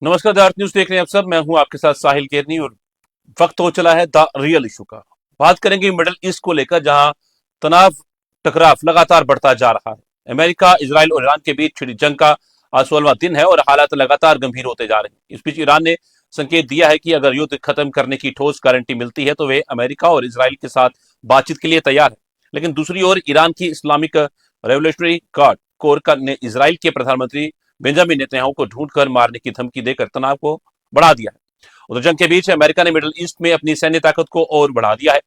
नमस्कार the earth news देख रहे हैं आप सब। मैं हूं आपके साथ साहिल केरनी और वक्त हो चला है द रियल इशू का। बात करेंगे मिडिल ईस्ट को लेकर, जहां तनाव टकराव लगातार बढ़ता जा रहा है। अमेरिका, इजराइल और ईरान के बीच छिड़ी जंग का आज 16वां दिन है और हालात लगातार गंभीर होते जा रहे हैं। इस बीच ईरान ने संकेत दिया है कि अगर युद्ध खत्म करने की ठोस गारंटी मिलती है तो वे अमेरिका और इसराइल के साथ बातचीत के लिए तैयार है। लेकिन दूसरी ओर ईरान की इस्लामिक रेवोल्यूशनरी गार्ड कोर ने इसराइल के प्रधानमंत्री बेंजामिन नेतन्याहू को ढूंढकर मारने की धमकी देकर तनाव को बढ़ा दिया है। उधर जंग के बीच अमेरिका ने मिडिल ईस्ट में अपनी सैन्य ताकत को और बढ़ा दिया है।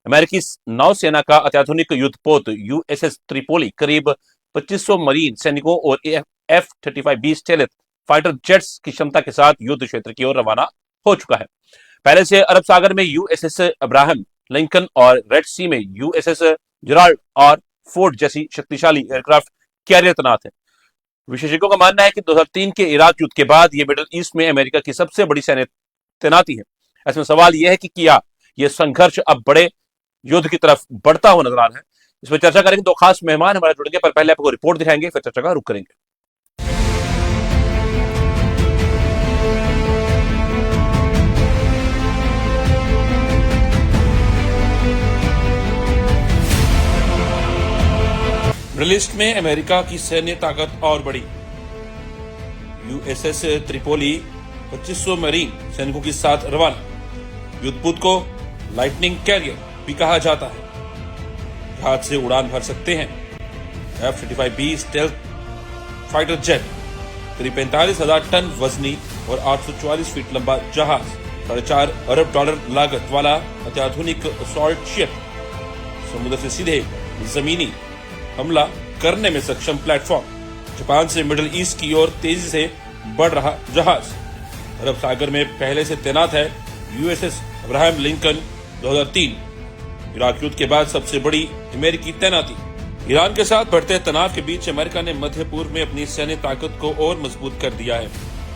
अमेरिकी नौसेना का अत्याधुनिक युद्धपोत यूएसएस त्रिपोली करीब 2500 मरीन सैनिकों और F-35B स्टेल्थ फाइटर जेट्स की क्षमता के साथ युद्ध क्षेत्र की ओर रवाना हो चुका है। पहले से अरब सागर में यूएसएस अब्राहम लिंकन और रेड सी में यूएसएस जेराल्ड और फोर्ड जैसी शक्तिशाली एयरक्राफ्ट कैरियर तैनात है। विशेषज्ञों का मानना है कि 2003 के इराक युद्ध के बाद ये मिडिल ईस्ट में अमेरिका की सबसे बड़ी सैन्य तैनाती है। ऐसे में सवाल यह है कि क्या यह संघर्ष अब बड़े युद्ध की तरफ बढ़ता हुआ नजर आ रहा है। इस पर चर्चा करेंगे। दो खास मेहमान हमारे जुड़ेंगे, पर पहले आपको रिपोर्ट दिखाएंगे, फिर चर्चा का रुख करेंगे। मिडिल ईस्ट में अमेरिका की सैन्य ताकत और बढ़ी। यूएसएस त्रिपोली 2500 मरीन सैनिकों के साथ रवाना। युद्धपोत को लाइटनिंग कैरियर भी कहा जाता है। जहाज से उड़ान भर सकते हैं। F-35B स्टेल्थ फाइटर जेट करीब 45,000 टन वजनी और 844 फीट लंबा जहाज, $4.5 अरब लागत वाला अत्याधुनिक असॉल्ट शिप, समुद्र से सीधे जमीनी हमला करने में सक्षम प्लेटफॉर्म, जापान से मिडिल ईस्ट की ओर तेजी से बढ़ रहा जहाज, अरब सागर में पहले से तैनात है यूएसएस अब्राहम लिंकन 2003, इराक युद्ध के बाद सबसे बड़ी अमेरिकी तैनाती। ईरान के साथ बढ़ते तनाव के बीच अमेरिका ने मध्य पूर्व में अपनी सैन्य ताकत को और मजबूत कर दिया है।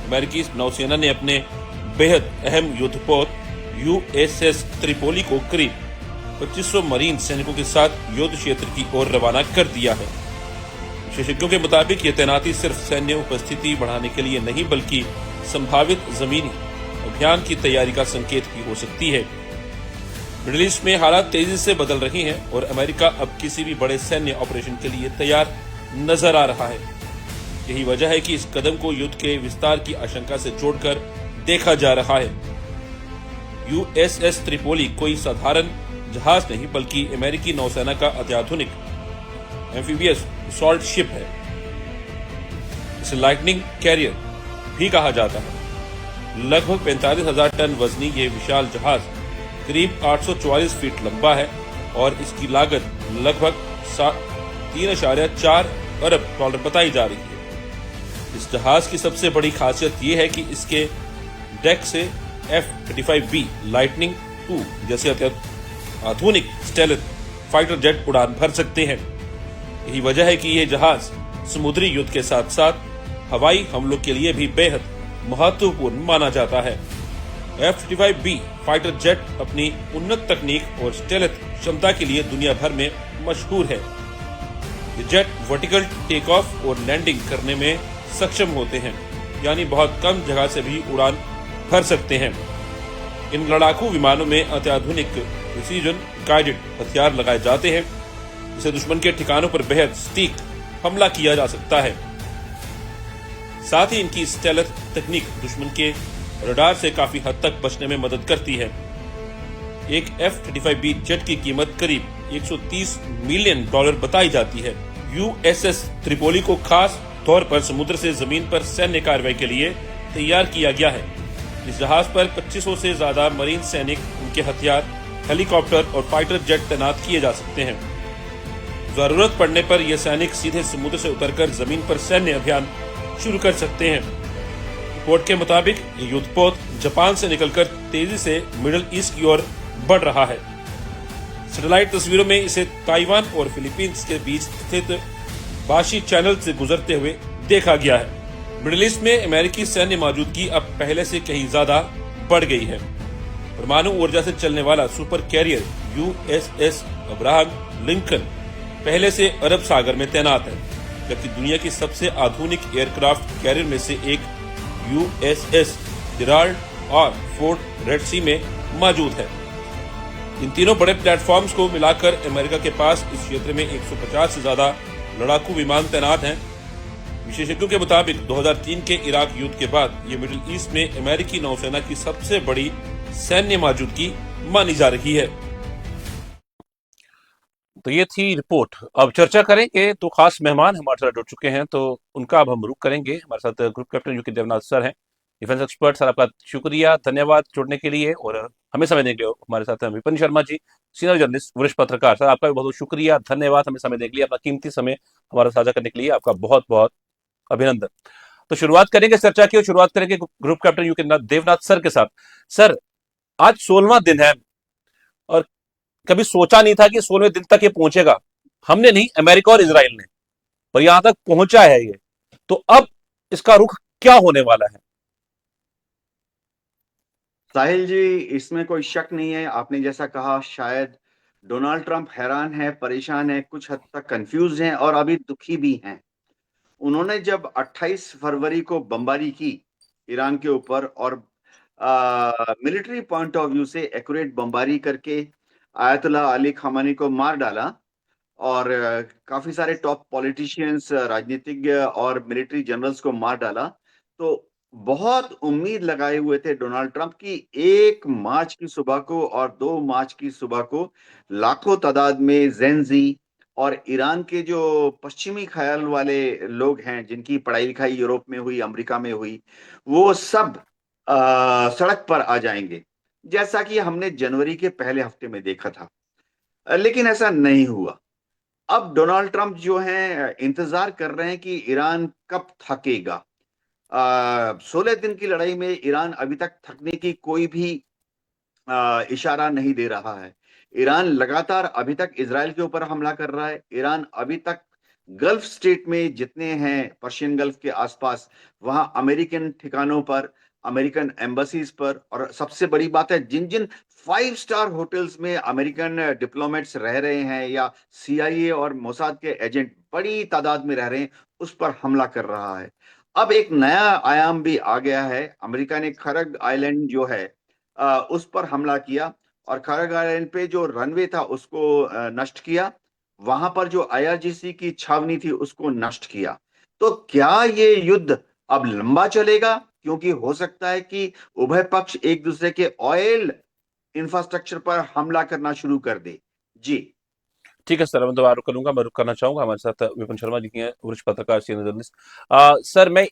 अमेरिकी नौसेना ने अपने बेहद अहम युद्धपोत यूएसएस त्रिपोली को करीब 2500 मरीन सैनिकों के साथ युद्ध क्षेत्र की ओर रवाना कर दिया है। विशेषज्ञों के मुताबिक ये तैनाती सिर्फ सैन्य उपस्थिति बढ़ाने के लिए नहीं, बल्कि संभावित जमीनी अभियान की तैयारी का संकेत भी हो सकती है। मिडिल ईस्ट में हालात तेजी से बदल रही हैं और अमेरिका अब किसी भी बड़े सैन्य ऑपरेशन के लिए तैयार नजर आ रहा है। यही वजह है कि इस कदम को युद्ध के विस्तार की आशंका से जोड़कर देखा जा रहा है। यूएसएस त्रिपोली कोई साधारण जहाज नहीं, बल्कि अमेरिकी नौसेना का अत्याधुनिक एम्फीबियस असॉल्ट शिप है। इसे लाइटनिंग कैरियर भी कहा जाता है। लगभग 45,000 टन वजनी ये विशाल जहाज करीब 844 फीट लंबा है और इसकी लागत लगभग $3.4 अरब बताई जा रही है। इस जहाज की सबसे बड़ी खासियत ये है कि इसके डेक से F-35B लाइटनिंग 2 जैसे आधुनिक स्टेल्थ फाइटर जेट उड़ान भर सकते हैं। यही वजह है कि यह जहाज समुद्री युद्ध के साथ साथ हवाई हमलों के लिए भी बेहद महत्वपूर्ण माना जाता है। F-35B फाइटर जेट अपनी उन्नत तकनीक और स्टेल्थ क्षमता के लिए दुनिया भर में मशहूर है। ये जेट वर्टिकल टेक ऑफ और लैंडिंग करने में सक्षम होते हैं, यानी बहुत कम जगह से भी उड़ान भर सकते हैं। इन लड़ाकू विमानों में अत्याधुनिक प्रिसीजन गाइडेड हथियार लगाए जाते हैं, जिससे दुश्मन के ठिकानों पर बेहद सटीक हमला किया जा सकता है। साथ ही इनकी स्टेल्थ तकनीक दुश्मन के रडार से काफी हद तक बचने में मदद करती है। एक F-35B जेट की कीमत करीब $130 मिलियन बताई जाती है। यूएसएस त्रिपोली को खास तौर पर समुद्र से जमीन पर सैन्य कार्रवाई के लिए तैयार किया गया है। इस जहाज पर 2500 से ज्यादा मरीन सैनिक, उनके हथियार, हेलीकॉप्टर और फाइटर जेट तैनात किए जा सकते हैं। जरूरत पड़ने पर यह सैनिक सीधे समुद्र से उतरकर जमीन पर सैन्य अभियान शुरू कर सकते हैं। रिपोर्ट के मुताबिक ये युद्धपोत जापान से निकलकर तेजी से मिडिल ईस्ट की ओर बढ़ रहा है। सैटेलाइट तस्वीरों में इसे ताइवान और फिलीपींस के बीच स्थित बाशी चैनल से गुजरते हुए देखा गया है। मिडिल ईस्ट में अमेरिकी सैन्य मौजूदगी अब पहले से कहीं ज्यादा बढ़ गई है। परमाणु ऊर्जा से चलने वाला super career USS Abraham Lincoln पहले से अरब सागर में तैनात है, जबकि दुनिया की सबसे आधुनिक एयरक्राफ्ट कैरियर में से एक USS हिराल्ड और फोर्ट रेड सी में मौजूद है। इन तीनों बड़े प्लेटफॉर्म्स को मिलाकर अमेरिका के पास इस क्षेत्र में 150 से ज्यादा लड़ाकू विमान तैनात हैं। विशेषज्ञों के मुताबिक 2003 के इराक युद्ध के बाद ये मिडिल ईस्ट में अमेरिकी नौसेना की सबसे बड़ी सैन्य मौजूदगी मानी जा रही है। तो ये थी रिपोर्ट। अब चर्चा करेंगे, तो खास मेहमान हमारे साथ जुड़ चुके हैं, तो उनका अब हम रुख करेंगे। हमारे साथ group captain UK Devnath sir हैं, डिफेंस एक्सपर्ट। सर, आपका शुक्रिया, धन्यवाद जुड़ने के लिए और हमें समय देने के लिए। हमारे साथ हैं विपिन शर्मा जी, सीनियर जर्नलिस्ट, वरिष्ठ पत्रकार। सर, आपका भी बहुत बहुत शुक्रिया, धन्यवाद हमें समय देने के लिए, अपना कीमती समय हमारा साझा करने के लिए आपका बहुत बहुत अभिनंदन। तो शुरुआत करेंगे चर्चा की, और शुरुआत करेंगे group captain UK Devnath sir के साथ। सर, आज 16वां दिन है और कभी सोचा नहीं था कि 16वें दिन तक ये पहुंचेगा। हमने नहीं, अमेरिका और इजराइल ने, पर यहां तक पहुंचा है ये। तो अब इसका रुख क्या होने वाला है? साहिल जी, इसमें कोई शक नहीं है। आपने जैसा कहा, शायद डोनाल्ड ट्रंप हैरान है, परेशान है, कुछ हद तक कंफ्यूज हैं और अभी दुखी भी हैं। उन्होंने जब 28 फरवरी को बमबारी की ईरान के ऊपर और मिलिट्री पॉइंट ऑफ व्यू से एक्यूरेट बमबारी करके आयतुल्लाह अली खमेनी को मार डाला और काफी सारे टॉप पॉलिटिशियंस, राजनीतिज्ञ और मिलिट्री जनरल्स को मार डाला, तो बहुत उम्मीद लगाए हुए थे डोनाल्ड ट्रंप की 1 मार्च की सुबह को और 2 मार्च की सुबह को लाखों तादाद में जेंजी और ईरान के जो पश्चिमी ख्याल वाले लोग हैं, जिनकी पढ़ाई लिखाई यूरोप में हुई, अमेरिका में हुई, वो सब सड़क पर आ जाएंगे, जैसा कि हमने जनवरी के पहले हफ्ते में देखा था। लेकिन ऐसा नहीं हुआ। अब डोनाल्ड ट्रंप जो है इंतजार कर रहे हैं कि ईरान कब थकेगा। 16 दिन की लड़ाई में ईरान अभी तक थकने की कोई भी इशारा नहीं दे रहा है। ईरान लगातार अभी तक इजराइल के ऊपर हमला कर रहा है। ईरान अभी तक गल्फ स्टेट में जितने हैं, पर्शियन गल्फ के आसपास, वहां अमेरिकन ठिकानों पर, अमेरिकन एम्बसीज पर, और सबसे बड़ी बात है, जिन जिन 5 स्टार होटल्स में अमेरिकन डिप्लोमेट्स रह रहे हैं या CIA और मोसाद के एजेंट बड़ी तादाद में रह रहे हैं, उस पर हमला कर रहा है। अब एक नया आयाम भी आ गया है। अमेरिका ने खरग आइलैंड जो है उस पर हमला किया और खरग आइलैंड पे जो रनवे था उसको नष्ट किया। वहां पर जो IRGC की छावनी थी उसको नष्ट किया। तो क्या ये युद्ध अब लंबा चलेगा? क्योंकि हो सकता है कि उभय पक्ष एक दूसरे के ऑयल इंफ्रास्ट्रक्चर पर हमला करना शुरू कर दे। जी ठीक है सर, मैं दोबारा रुक करूंगा। मैं रुक करना चाहूंगा। हमारे साथ विपिन शर्मा जी की हैं, वरिष्ठ पत्रकार, सीनियर जर्नलिस्ट। सर, मैं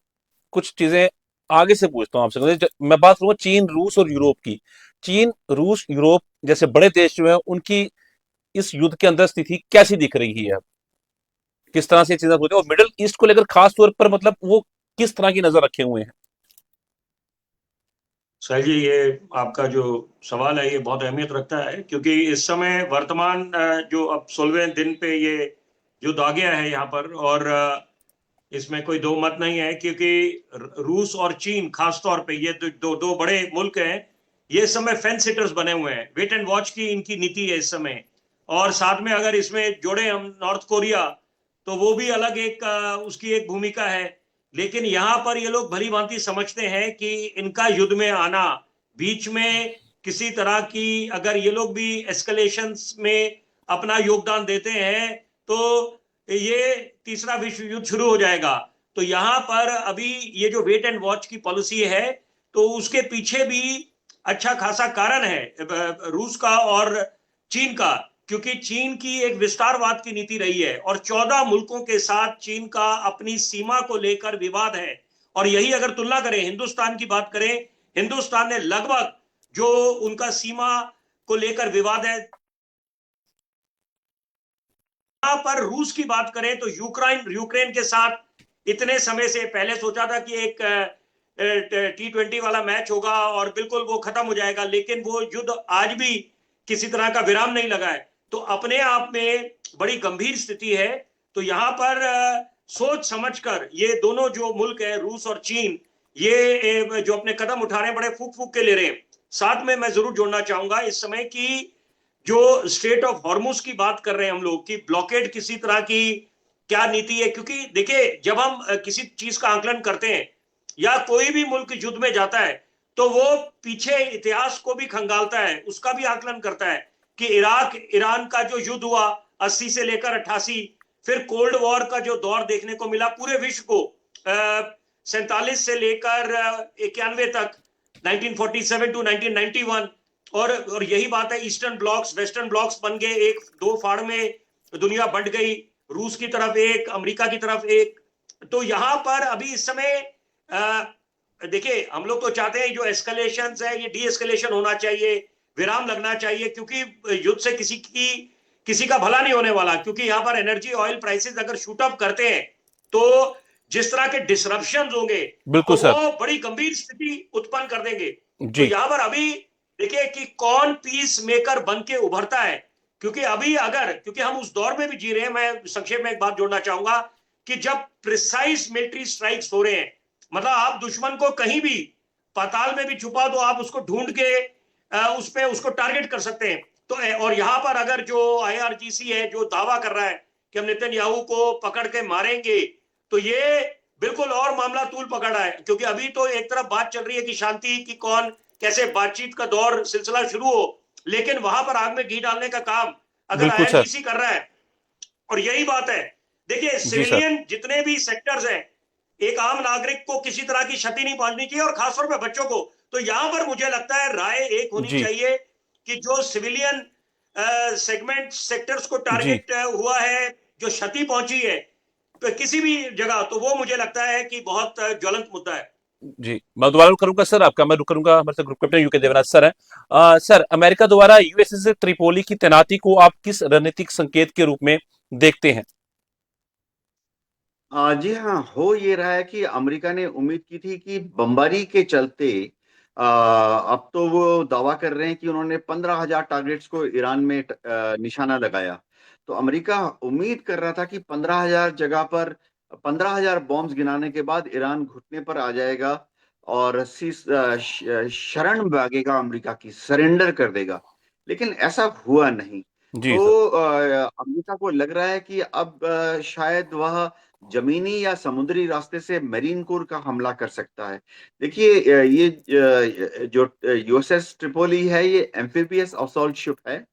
कुछ चीजें आगे से पूछता हूँ आपसे। मैं बात करूंगा चीन, रूस और यूरोप की। चीन, रूस, यूरोप जैसे बड़े देश जो है, उनकी इस युद्ध के अंदर स्थिति कैसी दिख रही है? किस तरह से चीजें होती है, और मिडिल ईस्ट को लेकर खास तौर पर मतलब वो किस तरह की नजर रखे हुए हैं? सर जी, ये आपका जो सवाल है ये बहुत अहमियत रखता है, क्योंकि इस समय वर्तमान जो अब 16वें दिन पे ये युद्ध आ गया है यहाँ पर, और इसमें कोई दो मत नहीं है, क्योंकि रूस और चीन खास तौर पे ये दो दो बड़े मुल्क हैं। ये इस समय फेंस सिटर्स बने हुए हैं, वेट एंड वॉच की इनकी नीति है इस समय। और साथ में अगर इसमें जोड़े हम नॉर्थ कोरिया, तो वो भी अलग एक उसकी एक भूमिका है। लेकिन यहां पर ये लोग भली भांति समझते हैं कि इनका युद्ध में आना, बीच में किसी तरह की अगर ये लोग भी एस्केलेशंस में अपना योगदान देते हैं, तो ये तीसरा विश्व युद्ध शुरू हो जाएगा। तो यहां पर अभी ये जो वेट एंड वॉच की पॉलिसी है, तो उसके पीछे भी अच्छा खासा कारण है रूस का और चीन का, क्योंकि चीन की एक विस्तारवाद की नीति रही है और 14 मुल्कों के साथ चीन का अपनी सीमा को लेकर विवाद है। और यही अगर तुलना करें, हिंदुस्तान की बात करें, हिंदुस्तान ने लगभग जो उनका सीमा को लेकर विवाद है। यहां पर रूस की बात करें तो यूक्रेन के साथ इतने समय से पहले सोचा था कि एक T20 वाला मैच होगा और बिल्कुल वो खत्म हो जाएगा, लेकिन वो युद्ध आज भी किसी तरह का विराम नहीं लगा है। तो अपने आप में बड़ी गंभीर स्थिति है। तो यहां पर सोच समझकर ये दोनों जो मुल्क हैं, रूस और चीन, ये जो अपने कदम उठा रहे हैं, बड़े फूक फूक के ले रहे हैं। साथ में मैं जरूर जोड़ना चाहूंगा इस समय की जो स्ट्रेट ऑफ हॉर्मुज की बात कर रहे हैं हम लोग, की ब्लॉकेड किसी तरह की क्या नीति है। क्योंकि देखिए, जब हम किसी चीज का आंकलन करते हैं या कोई भी मुल्क युद्ध में जाता है तो वो पीछे इतिहास को भी खंगालता है, उसका भी आकलन करता है कि इराक ईरान का जो युद्ध हुआ 80 से लेकर 88, फिर कोल्ड वॉर का जो दौर देखने को मिला पूरे विश्व को 47 से लेकर 91 तक, 1947 टू 1991, और यही बात है, ईस्टर्न ब्लॉक्स वेस्टर्न ब्लॉक्स बन गए, एक दो फाड़ में दुनिया बंट गई, रूस की तरफ एक, अमेरिका की तरफ एक। तो यहां पर अभी इस समय देखिए, हम लोग तो चाहते हैं जो एस्केलेशन है ये डी एस्केलेशन होना चाहिए, विराम लगना चाहिए, क्योंकि युद्ध से किसी का भला नहीं होने वाला, क्योंकि यहां पर एनर्जी ऑयल प्राइसेस अगर शूट अप करते हैं तो जिस तरह के डिसरप्शन होंगे बिल्कुल तो सर। वो बड़ी गंभीर स्थिति उत्पन्न कर देंगे। तो जी यहां पर अभी देखिए कि कौन पीस मेकर बन के उभरता है, क्योंकि अभी क्योंकि हम उस दौर में भी जी रहे हैं। मैं संक्षेप में एक बात जोड़ना चाहूंगा कि जब प्रिसाइज मिलिट्री स्ट्राइक्स हो रहे हैं, मतलब आप दुश्मन को कहीं भी पाताल में भी छुपा दो, आप उसको ढूंढ के उस पे उसको टारगेट कर सकते हैं। तो और यहां पर अगर जो आईआरजीसी है जो दावा कर रहा है कि हम नेतन्याहू को पकड़ के मारेंगे, तो ये बिल्कुल और मामला तूल पकड़ रहा है, क्योंकि अभी तो एक तरफ बात चल रही है कि शांति की कौन कैसे बातचीत का दौर सिलसिला शुरू हो, लेकिन वहां पर आग में घी डालने का काम अगर बिल्कुल सर। आईआरजीसी कर रहा है। और यही बात है, देखिए जी सर। सिविलियन जितने भी सेक्टर्स हैं, एक आम नागरिक को किसी तरह की क्षति नहीं पहुंचनी चाहिए, और खासतौर पर बच्चों को। तो यहां पर मुझे लगता है राय एक होनी जी चाहिए कि जो सिविलियन सेगमेंट सेक्टर्स को जी टारगेट हुआ है, जो क्षति पहुंची है तो किसी भी जगह, तो वो मुझे लगता है कि बहुत ज्वलंत मुद्दा है। जी, मैं दोबारा रुक करूंगा सर, आपका मैं रुक करूंगा। हमारे साथ group captain UK Devnath sir हैं। सर, अमेरिका द्वारा यूएसएस त्रिपोली की तैनाती को आप किस रणनीतिक संकेत के रूप में देखते हैं? जी हाँ, हो ये रहा है कि अमेरिका ने उम्मीद की थी कि बमबारी के चलते अब तो वो दावा कर रहे हैं कि उन्होंने 15,000 टारगेट्स को ईरान में निशाना लगाया। तो अमेरिका उम्मीद कर रहा था कि 15,000 जगह पर 15,000 बॉम्ब्स गिराने के बाद ईरान घुटने पर आ जाएगा और शरण मांगेगा, अमेरिका की सरेंडर कर देगा। लेकिन ऐसा हुआ नहीं। जी सर। तो अमेरिका को लग रहा है कि अब शायद वह जमीनी या समुद्री रास्ते से मेरीन कोर का हमला कर सकता है। देखिए, ये जो यूएसएस ट्रिपोली है, ये एम्फीबियस असॉल्ट शिप है,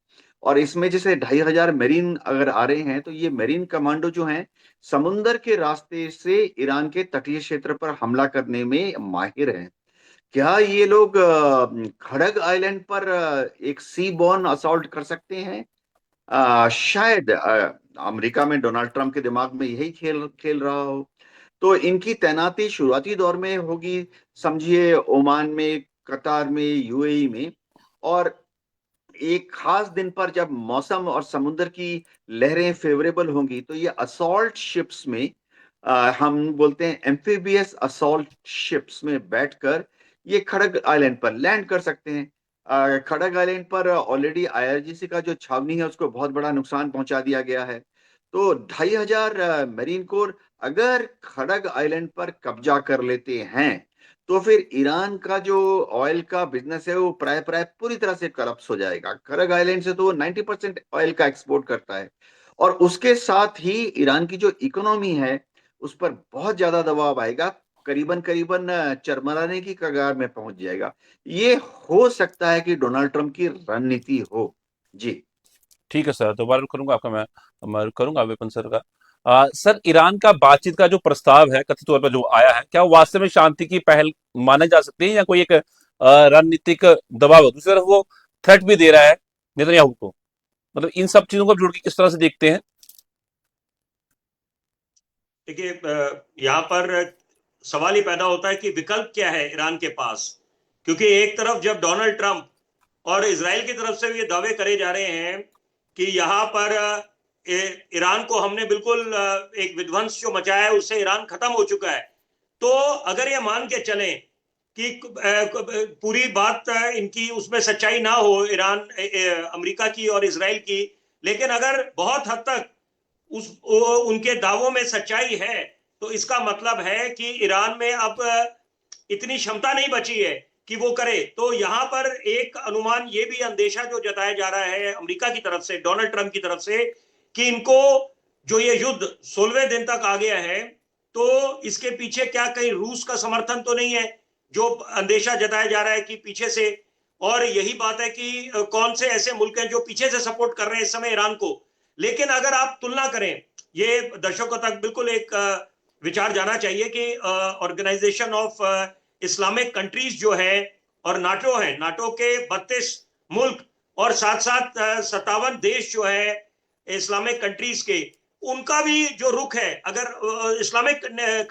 और इसमें जैसे 2,500 मेरीन अगर आ रहे हैं, तो ये मेरीन कमांडो जो हैं समुंदर के रास्ते से ईरान के तटीय क्षेत्र पर हमला करने में माहिर हैं। क्या ये लोग खड़ग आइलैंड पर एक सी बॉर्न असॉल्ट कर सकते हैं? शायद अमेरिका में डोनाल्ड ट्रंप के दिमाग में यही खेल खेल रहा हो। तो इनकी तैनाती शुरुआती दौर में होगी, समझिए ओमान में, कतार में, यूएई में, और एक खास दिन पर जब मौसम और समुद्र की लहरें फेवरेबल होंगी, तो ये असॉल्ट शिप्स में हम बोलते हैं एम्फीबियस असॉल्ट शिप्स में बैठकर ये खड़ग आइलैंड पर लैंड कर सकते हैं। खड़ग आइलैंड पर ऑलरेडी आईआरजीसी का जो छावनी है उसको बहुत बड़ा नुकसान पहुंचा दिया गया है। तो 2,500 मरीन कोर अगर खड़ग आइलैंड पर कब्जा कर लेते हैं, तो फिर ईरान का जो ऑयल का बिजनेस है वो प्राय प्राय पूरी तरह से करप्स हो जाएगा। खड़ग आइलैंड से तो वो 90% ऑयल का एक्सपोर्ट करता है, और उसके साथ ही ईरान की जो इकोनॉमी है उस पर बहुत ज्यादा दबाव आएगा, करीबन करीबन चरमराने की कगार में पहुंच जाएगा। ये हो सकता है कि डोनाल्ड ट्रंप की रणनीति हो। जी। ठीक है सर, दोबारा रुक करूंगा आपका मैं रुक करूंगा विपिन सर का। सर, ईरान का बातचीत का जो प्रस्ताव है कथित तौर पर जो आया है, क्या वो वास्तव में शांति की पहल माने जा सकती है या कोई एक रणनीतिक दबाव है? दूसरी तरफ वो थ्रेट भी दे रहा है नेतन्याहू को। मतलब इन सब चीजों को जोड़ के किस तरह से देखते हैं? देखिए, यहाँ पर सवाल ही पैदा होता है कि विकल्प क्या है ईरान के पास, क्योंकि एक तरफ जब डोनाल्ड ट्रंप और इजराइल की तरफ से भी ये दावे करे जा रहे हैं कि यहाँ पर ईरान को हमने बिल्कुल एक विध्वंस जो मचाया है उससे ईरान खत्म हो चुका है। तो अगर ये मान के चलें कि पूरी बात इनकी उसमें सच्चाई ना हो, ईरान अमेरिका की और इजराइल की, लेकिन अगर बहुत हद तक उनके दावों में सच्चाई है, तो इसका मतलब है कि ईरान में अब इतनी क्षमता नहीं बची है कि वो करे। तो यहां पर एक अनुमान ये भी अंदेशा जो जताया जा रहा है अमेरिका की तरफ से, डोनाल्ड ट्रंप की तरफ से, कि इनको जो ये युद्ध 16वें दिन तक आ गया है, तो इसके पीछे क्या कहीं रूस का समर्थन तो नहीं है, जो अंदेशा जताया जा रहा है कि पीछे से, और यही बात है कि कौन से ऐसे मुल्क हैं जो पीछे से सपोर्ट कर रहे हैं इस समय ईरान को। लेकिन अगर आप तुलना करें, ये दर्शकों तक बिल्कुल एक विचार जाना चाहिए कि ऑर्गेनाइजेशन ऑफ इस्लामिक कंट्रीज जो है और नाटो है, नाटो के 32 मुल्क और साथ साथ 57 देश जो है इस्लामिक कंट्रीज के, उनका भी जो रुख है, अगर इस्लामिक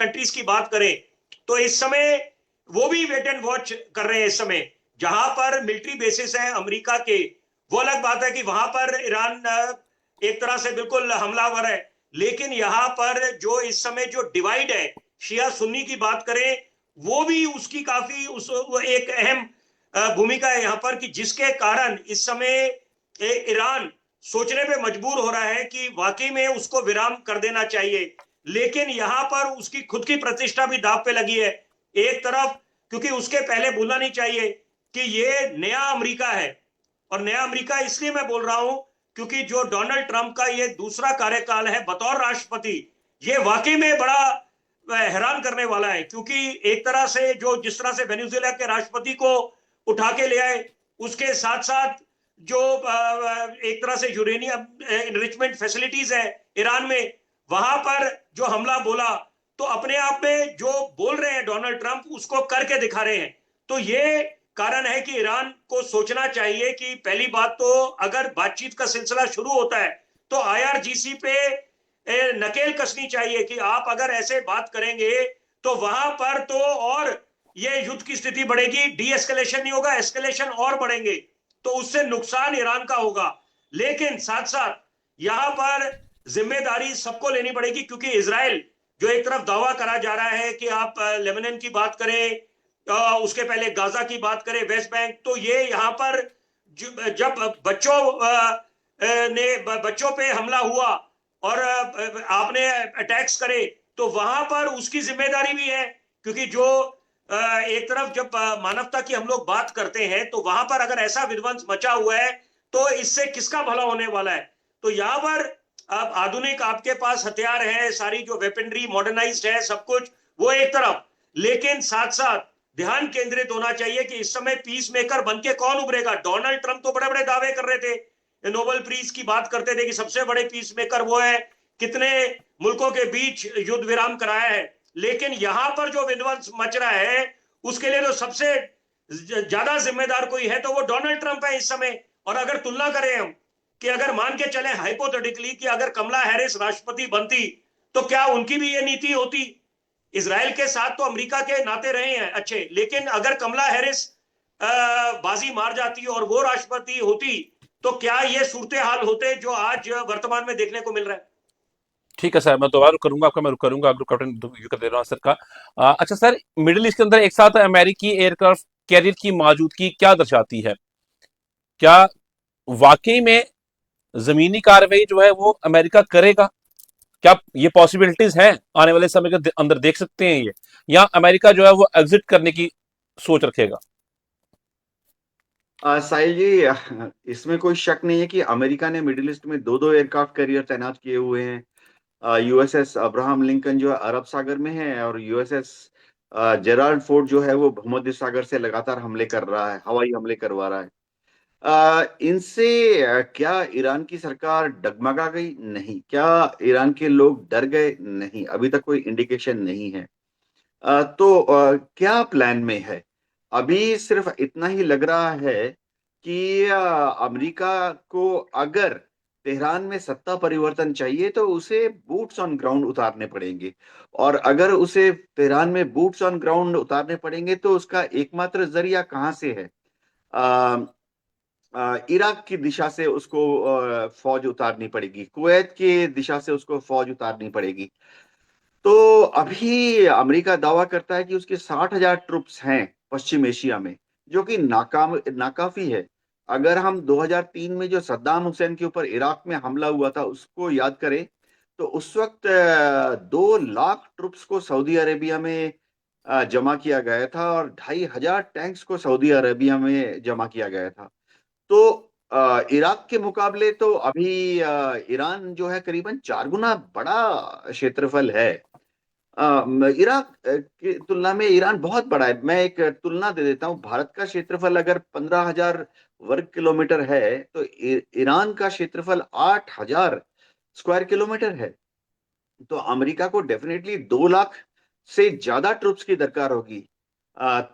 कंट्रीज की बात करें तो इस समय वो भी वेट एंड वॉच कर रहे हैं। इस समय जहां पर मिलिट्री बेसिस है अमेरिका के, वो अलग बात है कि वहां पर ईरान एक तरह से बिल्कुल हमलावर है, लेकिन यहां पर जो इस समय जो डिवाइड है शिया सुन्नी की बात करें, वो भी उसकी काफी वो एक अहम भूमिका है यहां पर, कि जिसके कारण इस समय ईरान सोचने पे मजबूर हो रहा है कि वाकई में उसको विराम कर देना चाहिए। लेकिन यहां पर उसकी खुद की प्रतिष्ठा भी दांव पे लगी है एक तरफ, क्योंकि उसके पहले भूलना नहीं चाहिए कि ये नया अमेरिका है। और नया अमेरिका इसलिए मैं बोल रहा हूं क्योंकि जो डोनाल्ड ट्रंप का ये दूसरा कार्यकाल है बतौर राष्ट्रपति, ये वाकई में बड़ा हैरान करने वाला है। क्योंकि एक तरह से जो जिस तरह से वेनेजुएला के राष्ट्रपति को उठा के ले आए, उसके साथ साथ जो एक तरह से यूरेनियम एनरिचमेंट फैसिलिटीज है ईरान में, वहां पर जो हमला बोला, तो अपने आप में जो बोल रहे हैं डोनाल्ड ट्रंप उसको करके दिखा रहे हैं। तो ये कारण है कि ईरान को सोचना चाहिए कि पहली बात तो अगर बातचीत का सिलसिला शुरू होता है तो आईआरजीसी पे नकेल कसनी चाहिए कि आप अगर ऐसे बात करेंगे तो वहां पर तो और ये युद्ध की स्थिति बढ़ेगी, डी एस्केलेशन नहीं होगा, एस्केलेशन और बढ़ेंगे, तो उससे नुकसान ईरान का होगा। लेकिन साथ साथ यहां पर जिम्मेदारी सबको लेनी पड़ेगी, क्योंकि इजराइल जो एक तरफ दावा करा जा रहा है कि आप लेबनान की बात करें, उसके पहले गाजा की बात करें, वेस्ट बैंक, तो ये यहां पर जब बच्चों पे हमला हुआ और आपने अटैक्स करे, तो वहां पर उसकी जिम्मेदारी भी है। क्योंकि जो एक तरफ जब मानवता की हम लोग बात करते हैं, तो वहां पर अगर ऐसा विध्वंस मचा हुआ है तो इससे किसका भला होने वाला है। तो यहां पर अब आधुनिक आपके पास हथियार है, सारी जो वेपनरी मॉडर्नाइज्ड है, सब कुछ वो एक तरफ, लेकिन साथ साथ ध्यान केंद्रित होना चाहिए कि इस समय पीस मेकर बन के कौन उभरेगा। डोनाल्ड ट्रंप तो बड़े बड़े दावे कर रहे थे, नोबेल पीस की बात करते थे कि सबसे बड़े पीस मेकर वो है, कितने मुल्कों के बीच युद्ध विराम कराया है। लेकिन यहां पर जो विध्वंस मच रहा है उसके लिए तो सबसे ज्यादा जिम्मेदार कोई है तो वो डोनाल्ड ट्रंप है इस समय। और अगर तुलना करें हम कि अगर मान के चले हाइपोथेटिकली कि अगर कमला हैरिस राष्ट्रपति बनती, तो क्या उनकी भी ये नीति होती। इजराइल के साथ तो अमेरिका के नाते रहे हैं अच्छे, लेकिन अगर कमला हैरिस बाजी मार जाती और वो राष्ट्रपति होती, तो क्या ये सूरत हाल होते जो आज वर्तमान में देखने को मिल रहा है। ठीक है सर, मैं दोबारा करूंगा आपका, मैं करूंगा ग्रुप कैप्टन कर दे रहा हूँ सर का। अच्छा सर, मिडिल ईस्ट के अंदर एक साथ अमेरिकी एयरक्राफ्ट कैरियर की मौजूदगी क्या दर्शाती है? क्या वाकई में जमीनी कार्रवाई जो है वो अमेरिका करेगा? क्या ये पॉसिबिलिटीज हैं आने वाले समय के अंदर, देख सकते हैं ये, या अमेरिका जो है वो एग्जिट करने की सोच रखेगा? साहिल जी, इसमें कोई शक नहीं है कि अमेरिका ने मिडिल ईस्ट में दो दो एयरक्राफ्ट कैरियर तैनात किए हुए हैं। यूएसएस अब्राहम लिंकन जो है अरब सागर में है, और यूएसएस जेराल्ड फोर्ड जो है वो भूमध्य सागर से लगातार हमले कर रहा है, हवाई हमले करवा रहा है। इनसे क्या ईरान की सरकार डगमगा गई? नहीं। क्या ईरान के लोग डर गए? नहीं, अभी तक कोई इंडिकेशन नहीं है। तो क्या प्लान में है? अभी सिर्फ इतना ही लग रहा है कि अमेरिका को अगर तेहरान में सत्ता परिवर्तन चाहिए तो उसे बूट्स ऑन ग्राउंड उतारने पड़ेंगे, और अगर उसे तेहरान में बूट्स ऑन ग्राउंड उतारने पड़ेंगे तो उसका एकमात्र जरिया कहाँ से है? इराक की दिशा से उसको फौज उतारनी पड़ेगी, कुवैत की दिशा से उसको फौज उतारनी पड़ेगी। तो अभी अमेरिका दावा करता है कि उसके 60,000 ट्रुप्स हैं पश्चिम एशिया में, जो कि नाकाफी है। अगर हम 2003 में जो सद्दाम हुसैन के ऊपर इराक में हमला हुआ था उसको याद करें, तो उस वक्त 2 लाख ट्रुप्स को सऊदी अरेबिया में जमा किया गया था, और 2,500 टैंक्स को सऊदी अरेबिया में जमा किया गया था। तो इराक के मुकाबले तो अभी ईरान जो है करीबन 4 गुना बड़ा क्षेत्रफल है। इराक की तुलना में ईरान बहुत बड़ा है। मैं एक तुलना दे देता हूँ। भारत का क्षेत्रफल अगर 15,000 वर्ग किलोमीटर है, तो ईरान का क्षेत्रफल 8,000 स्क्वायर किलोमीटर है। तो अमेरिका को डेफिनेटली 2 लाख से ज्यादा ट्रुप्स की दरकार होगी।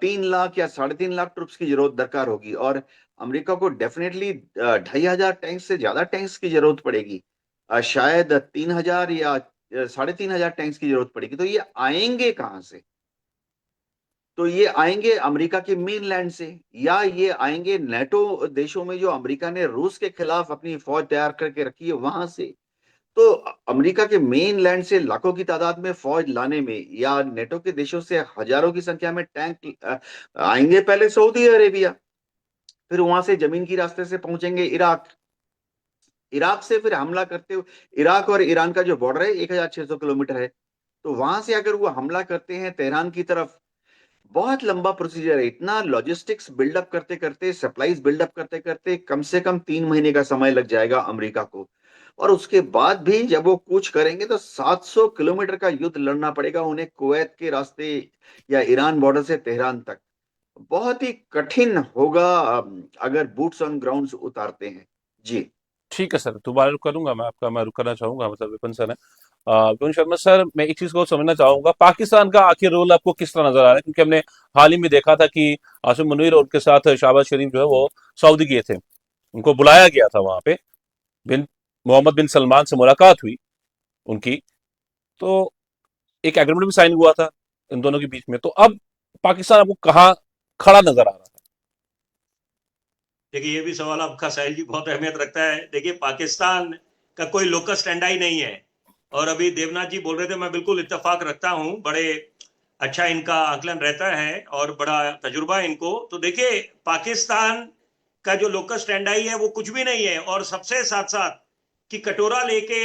3 लाख या 3.5 लाख ट्रुप्स की जरूरत दरकार होगी, और अमेरिका को डेफिनेटली 2,500 टैंक से ज्यादा टैंक्स की जरूरत पड़ेगी। शायद 3,000 या 3,500 टैंक्स की जरूरत पड़ेगी। तो ये आएंगे कहां से? तो ये आएंगे अमेरिका के मेनलैंड से, या ये आएंगे नेटो देशों में जो अमेरिका ने रूस के खिलाफ अपनी फौज तैयार करके रखी है वहां से। तो अमेरिका के मेन लैंड से लाखों की तादाद में फौज लाने में, या नेटो के देशों से हजारों की संख्या में टैंक आएंगे पहले सऊदी अरेबिया, फिर वहां से जमीन की रास्ते से पहुंचेंगे इराक, इराक से फिर हमला करते हुए, इराक और ईरान का जो बॉर्डर है 1,600 किलोमीटर है, तो वहां से अगर वो हमला करते हैं तेहरान की तरफ, बहुत लंबा प्रोसीजर है। इतना लॉजिस्टिक्स बिल्डअप करते करते, सप्लाईज बिल्डअप करते करते कम से कम 3 महीने का समय लग जाएगा अमेरिका को। और उसके बाद भी जब वो कूच करेंगे तो 700 किलोमीटर का युद्ध लड़ना पड़ेगा उन्हें, कुवैत के रास्ते या ईरान बॉर्डर से तेहरान तक। बहुत ही कठिन होगा अगर बूट्स ऑन ग्राउंड उतारते हैं। जी। ठीक है सर, दोबारा रुक करूंगा मैं आपका, मैं रुक करना चाहूंगा, मतलब विपिन सर है। विपिन शर्मा सर, मैं एक चीज को समझना चाहूंगा, पाकिस्तान का आखिर रोल आपको किस तरह नजर आ रहा है? क्योंकि हमने हाल ही में देखा था कि आसिम मुनीर और उनके साथ शहबाज शरीफ जो है वो सऊदी गए थे, उनको बुलाया गया था वहां पे, बिन मोहम्मद बिन सलमान से मुलाकात हुई उनकी, तो एक एग्रीमेंट भी साइन हुआ था इन दोनों के बीच में। तो अब पाकिस्तान आपको कहाँ खड़ा नजर आ रहा है? देखिए, ये भी सवाल आपका साहिल जी बहुत अहमियत रखता है। देखिए, पाकिस्तान का कोई लोकस स्टैंडा ही नहीं है, और अभी देवनाथ जी बोल रहे थे, मैं बिल्कुल इत्तेफाक रखता हूं। बड़े अच्छा इनका आकलन रहता है और बड़ा तजुर्बा है इनको। तो देखिए, पाकिस्तान का जो लोकस स्टैंडा ही है वो कुछ भी नहीं है, और सबसे साथ साथ कि कटोरा लेके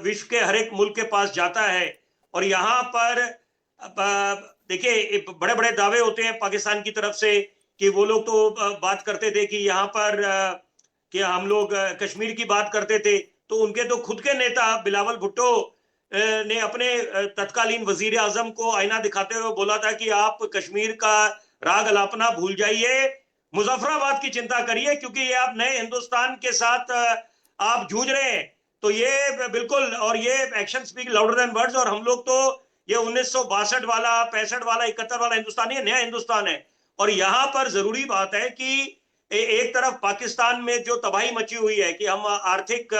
विश्व के हर एक मुल्क के पास जाता है। और यहाँ पर देखिए, बड़े बड़े दावे होते हैं पाकिस्तान की तरफ से कि वो लोग तो बात करते थे कि यहाँ पर कि हम लोग कश्मीर की बात करते थे। तो उनके तो खुद के नेता बिलावल भुट्टो ने अपने तत्कालीन वजीर आजम को आईना दिखाते हुए बोला था कि आप कश्मीर का राग अलापना भूल जाइए, मुजफ्फराबाद की चिंता करिए, क्योंकि ये आप नए हिंदुस्तान के साथ आप जूझ रहे हैं। तो ये बिल्कुल, और ये action speak louder than words. और हम लोग तो ये 1962 वाला, 65 वाला, 71 वाला हिंदुस्तान नहीं है, नया हिंदुस्तान है। और यहां पर जरूरी बात है कि एक तरफ पाकिस्तान में जो तबाही मची हुई है कि हम आर्थिक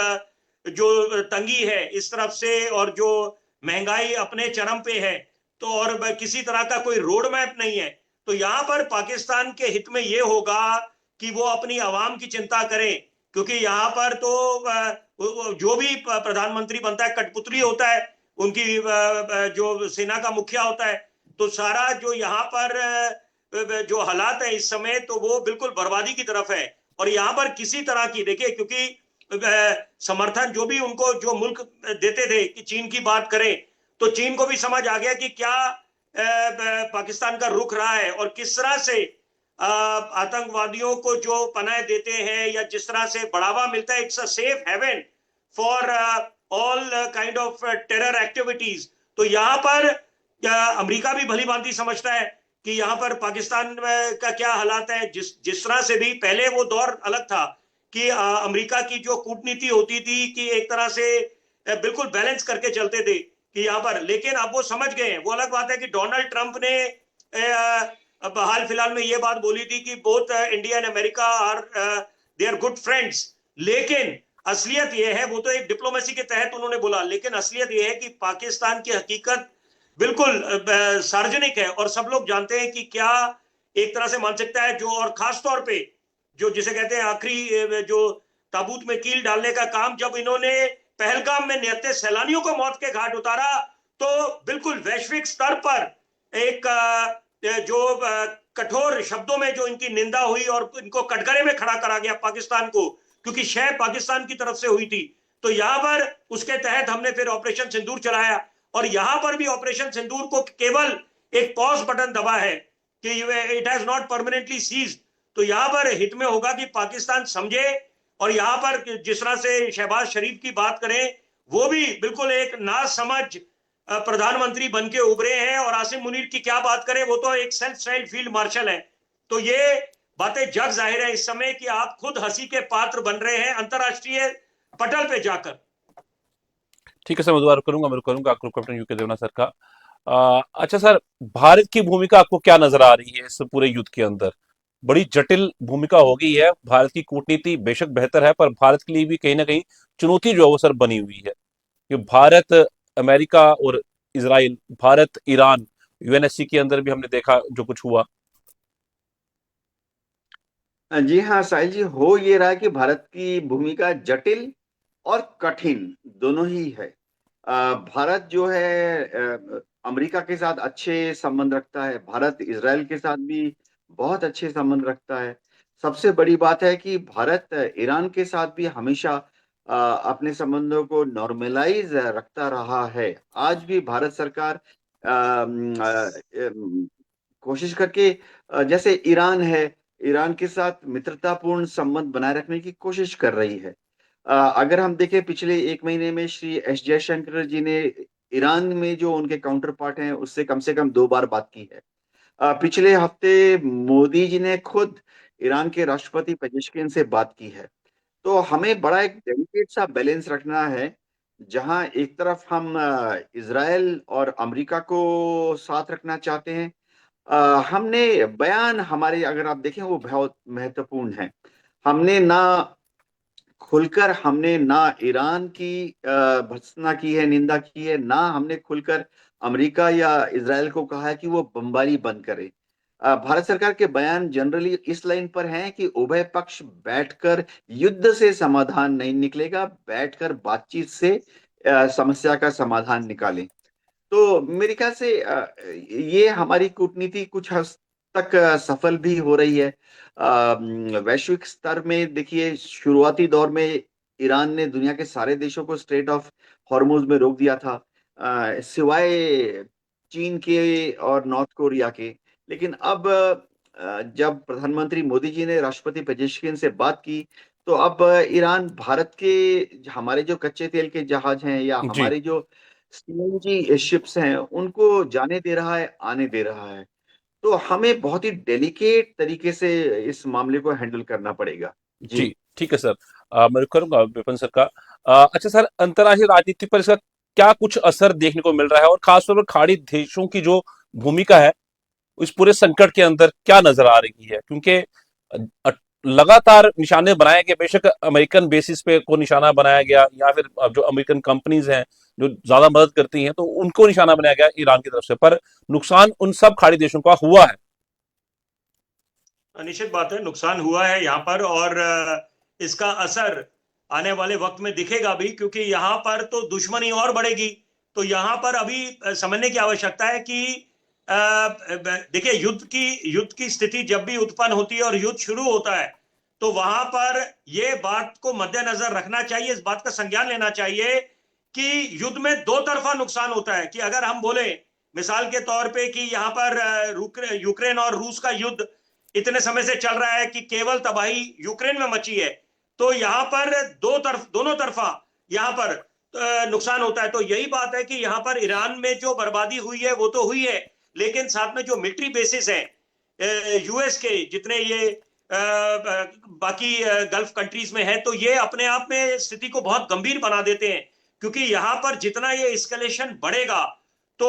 जो तंगी है इस तरफ से, और जो महंगाई अपने चरम पे है, तो और किसी तरह का कोई रोड मैप नहीं है। तो यहां पर पाकिस्तान के हित में यह होगा कि वो अपनी आवाम की चिंता करें, क्योंकि यहां पर तो जो भी प्रधानमंत्री बनता है कठपुतली होता है, उनकी जो सेना का मुखिया होता है। तो सारा जो यहाँ पर जो हालात है इस समय, तो वो बिल्कुल बर्बादी की तरफ है। और यहाँ पर किसी तरह की, देखिए, क्योंकि समर्थन जो भी उनको जो मुल्क देते थे, कि चीन की बात करें तो चीन को भी समझ आ गया कि क्या पाकिस्तान का रुख रहा है, और किस तरह से आतंकवादियों को जो पनाह देते हैं या जिस तरह से बढ़ावा मिलता है, it's a safe haven for all kind of terror activities. तो यहाँ पर अमेरिका भी भली भांति समझता है कि यहाँ पर पाकिस्तान का क्या हालात है। जिस तरह से भी पहले वो दौर अलग था कि अमेरिका की जो कूटनीति होती थी कि एक तरह से बिल्कुल बैलेंस करके चलते थे कि यहाँ पर, लेकिन अब वो समझ गए हैं। वो अलग बात है कि डोनाल्ड ट्रंप ने अब हाल फिलहाल में ये बात बोली थी कि both India and America are they are good friends, लेकिन असलियत यह है, वो तो एक डिप्लोमेसी के तहत उन्होंने बोला, लेकिन असलियत यह है कि पाकिस्तान की हकीकत बिल्कुल सार्वजनिक है, और सब लोग जानते हैं कि क्या एक तरह से मानसिकता है। जो, और खास तौर पे जो जिसे कहते हैं आखिरी जो ताबूत में कील डालने का काम, जब इन्होंने पहलगाम में निहत्थे सैलानियों को मौत के घाट उतारा, तो बिल्कुल वैश्विक स्तर पर एक जो कठोर शब्दों में जो इनकी निंदा हुई और इनको कटघरे में खड़ा करा गया पाकिस्तान को, क्योंकि शह पाकिस्तान की तरफ से हुई थी। तो यहां पर उसके तहत हमने फिर ऑपरेशन सिंदूर चलाया, और यहां पर भी ऑपरेशन सिंदूर को केवल एक पॉज बटन दबा है कि it has not permanently ceased. तो यहां पर हित में होगा कि पाकिस्तान समझे, और यहां पर जिस तरह से शहबाज शरीफ की बात करें, वो भी बिल्कुल एक नासमझ प्रधानमंत्री बन के उभरे हैं। और आसिम मुनीर की क्या बात करें, वो तो एक सेल्फ स्टाइल्ड फील्ड मार्शल है। तो ये बातें जग जाहिर है इस समय कि आप खुद हंसी के पात्र बन रहे हैं अंतरराष्ट्रीय पटल पे जाकर। ठीक है सर, मैं दोबारा करूंगा, मैं करूंगा group captain UK Devnath sir का। अच्छा सर, भारत की भूमिका आपको क्या नजर आ रही है इस पूरे युद्ध के अंदर? बड़ी जटिल भूमिका हो गई है। भारत की कूटनीति बेशक बेहतर है, पर भारत के लिए भी कहीं ना कहीं चुनौती जो है वो सर बनी हुई है कि भारत, अमेरिका और इसराइल, भारत ईरान, यूएनएससी के अंदर भी हमने देखा जो कुछ हुआ। जी हाँ साहिल जी, हो ये रहा है कि भारत की भूमिका जटिल और कठिन दोनों ही है। भारत जो है अमेरिका के साथ अच्छे संबंध रखता है, भारत इसराइल के साथ भी बहुत अच्छे संबंध रखता है। सबसे बड़ी बात है कि भारत ईरान के साथ भी हमेशा अपने संबंधों को नॉर्मलाइज रखता रहा है। आज भी भारत सरकार कोशिश करके जैसे ईरान है, ईरान के साथ मित्रतापूर्ण संबंध बनाए रखने की कोशिश कर रही है। अगर हम देखें पिछले एक महीने में श्री एस जयशंकर जी ने ईरान में जो उनके काउंटर पार्ट हैं उससे कम से कम 2 बार बात की है। पिछले हफ्ते मोदी जी ने खुद ईरान के राष्ट्रपति पेजेश्किन से बात की है। तो हमें बड़ा एक डेलिकेट सा बैलेंस रखना है, जहां एक तरफ हम इजराइल और अमेरिका को साथ रखना चाहते हैं। हमने बयान हमारे अगर आप देखें वो बहुत महत्वपूर्ण है। हमने ना खुलकर हमने ना ईरान की भर्त्सना की है, निंदा की है, ना हमने खुलकर अमेरिका या इजराइल को कहा है कि वो बमबारी बंद करे। भारत सरकार के बयान जनरली इस लाइन पर हैं कि उभय पक्ष बैठकर युद्ध से समाधान नहीं निकलेगा, बैठकर बातचीत से समस्या का समाधान निकालें। तो मेरे ख्याल से ये हमारी कूटनीति कुछ हद तक सफल भी हो रही है। वैश्विक स्तर में देखिए, शुरुआती दौर में ईरान ने दुनिया के सारे देशों को स्ट्रेट ऑफ हॉर्मुज में रोक दिया था, सिवाय चीन के और नॉर्थ कोरिया के। लेकिन अब जब प्रधानमंत्री मोदी जी ने राष्ट्रपति पेजेश्किन से बात की, तो अब ईरान भारत के हमारे जो कच्चे तेल के जहाज हैं या जी, हमारे जो सीएनजी शिप्स हैं उनको जाने दे रहा है, आने दे रहा है। तो हमें बहुत ही डेलिकेट तरीके से इस मामले को हैंडल करना पड़ेगा। जी। जी, ठीक है सर। मैं करूंगा विपिन सर का। अच्छा सर, अंतर्राष्ट्रीय राजनीति पर इसका क्या कुछ असर देखने को मिल रहा है, और खासतौर पर खाड़ी देशों की जो भूमिका है इस पूरे संकट के अंदर क्या नजर आ रही है? क्योंकि अ, लगातार निशाने बनाए गए, बेशक अमेरिकन बेसिस पे को निशाना बनाया गया, या फिर अब जो अमेरिकन कंपनीज हैं जो ज्यादा मदद करती हैं तो उनको निशाना बनाया गया ईरान की तरफ से, पर नुकसान उन सब खाड़ी देशों का हुआ है। निश्चित बात है, नुकसान हुआ है यहाँ पर। और इसका असर आने वाले वक्त में दिखेगा भी, क्योंकि यहाँ पर तो दुश्मनी और बढ़ेगी। तो यहाँ पर अभी समझने की आवश्यकता है कि देखिए, युद्ध की स्थिति जब भी उत्पन्न होती है और युद्ध शुरू होता है, तो वहां पर यह बात को मद्देनजर रखना चाहिए, इस बात का संज्ञान लेना चाहिए कि युद्ध में दो तरफा नुकसान होता है। कि अगर हम बोले मिसाल के तौर पे कि यहाँ पर यूक्रेन और रूस का युद्ध इतने समय से चल रहा है कि केवल तबाही यूक्रेन में मची है, तो यहां पर दोनों तरफा यहां पर नुकसान होता है। तो यही बात है कि यहां पर ईरान में जो बर्बादी हुई है वो तो हुई है, लेकिन साथ में जो मिलिट्री बेसिस है यूएस के, जितने ये बाकी गल्फ कंट्रीज में है, तो ये अपने आप में स्थिति को बहुत गंभीर बना देते हैं। क्योंकि यहां पर जितना ये एस्केलेशन बढ़ेगा तो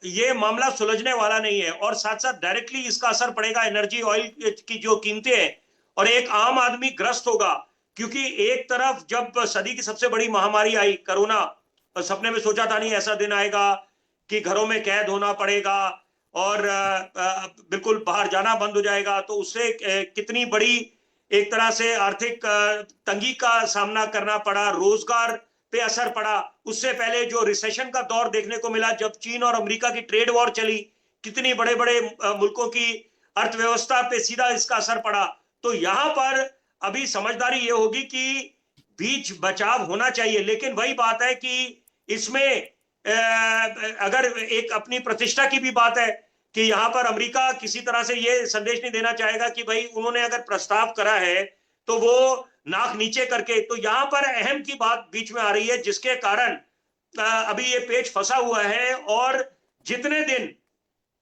ये मामला सुलझने वाला नहीं है, और साथ साथ डायरेक्टली इसका असर पड़ेगा एनर्जी ऑयल की जो कीमतें हैं, और एक आम आदमी ग्रस्त होगा। क्योंकि एक तरफ जब सदी की सबसे बड़ी महामारी आई कोरोना, सपने में सोचा था नहीं ऐसा दिन आएगा कि घरों में कैद होना पड़ेगा और बिल्कुल बाहर जाना बंद हो जाएगा। तो उससे कितनी बड़ी एक तरह से आर्थिक तंगी का सामना करना पड़ा, रोजगार पे असर पड़ा। उससे पहले जो रिसेशन का दौर देखने को मिला जब चीन और अमेरिका की ट्रेड वॉर चली, कितनी बड़े बड़े मुल्कों की अर्थव्यवस्था पे सीधा इसका असर पड़ा। तो यहां पर अभी समझदारी ये होगी कि बीच बचाव होना चाहिए। लेकिन वही बात है कि इसमें अगर एक अपनी प्रतिष्ठा की भी बात है कि यहां पर अमेरिका किसी तरह से ये संदेश नहीं देना चाहेगा कि भाई उन्होंने अगर प्रस्ताव करा है तो वो नाक नीचे करके। तो यहां पर अहम की बात बीच में आ रही है, जिसके कारण अभी ये पेच फंसा हुआ है और जितने दिन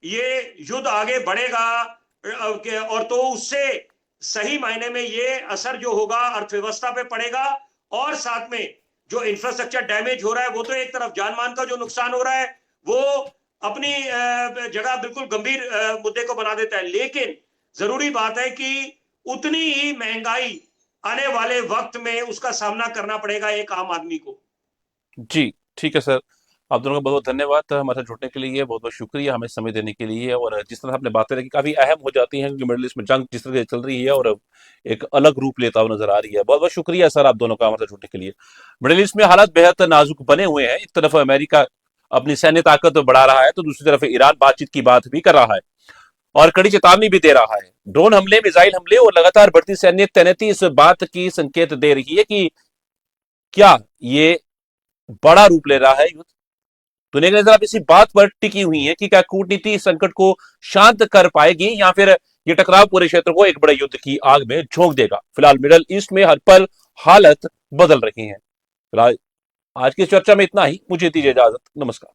ये युद्ध आगे बढ़ेगा और तो उससे सही मायने में ये असर जो होगा अर्थव्यवस्था पे पड़ेगा और साथ में जो इंफ्रास्ट्रक्चर डैमेज हो रहा है वो तो एक तरफ जान मान का जो नुकसान हो रहा है वो अपनी जगह बिल्कुल गंभीर मुद्दे को बना देता है, लेकिन जरूरी बात है कि उतनी ही महंगाई आने वाले वक्त में उसका सामना करना पड़ेगा एक आम आदमी को। जी ठीक है सर, आप दोनों का बहुत बहुत धन्यवाद हमारे साथ जुड़ने के लिए, बहुत बहुत शुक्रिया हमें समय देने के लिए। और जिस तरह आपने बातें रखी काफी अहम हो जाती हैं, क्योंकि मिडिल ईस्ट में जंग जिस तरह से चल रही है और एक अलग रूप लेता हुआ नजर आ रही है। बहुत बहुत शुक्रिया सर आप दोनों का हमारे साथ जुड़ने के लिए। मिडिल ईस्ट में हालात बेहद नाजुक बने हुए हैं। एक तरफ अमेरिका अपनी सैन्य ताकत बढ़ा रहा है तो दूसरी तरफ ईरान बातचीत की बात भी कर रहा है और कड़ी चेतावनी भी दे रहा है। ड्रोन हमले, मिसाइल हमले और लगातार बढ़ती सैन्य तैनाती इस बात की संकेत दे रही है कि क्या ये बड़ा रूप ले रहा है युद्ध। दुनिया की नजर अब इसी बात पर टिकी हुई है कि क्या कूटनीति इस संकट को शांत कर पाएगी या फिर ये टकराव पूरे क्षेत्र को एक बड़े युद्ध की आग में झोंक देगा। फिलहाल मिडिल ईस्ट में हर पल हालत बदल रही है। फिलहाल आज की चर्चा में इतना ही, मुझे दीजिए इजाजत, नमस्कार।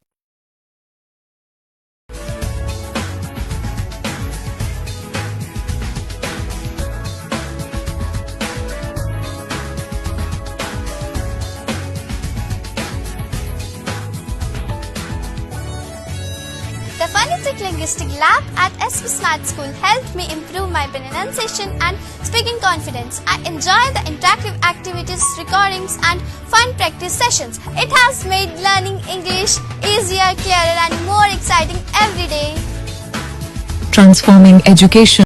The Phonetic Linguistic Lab at SV Smart School helped me improve my pronunciation and speaking confidence. I enjoy the interactive activities, recordings and fun practice sessions. It has made learning English easier, clearer and more exciting every day. Transforming education.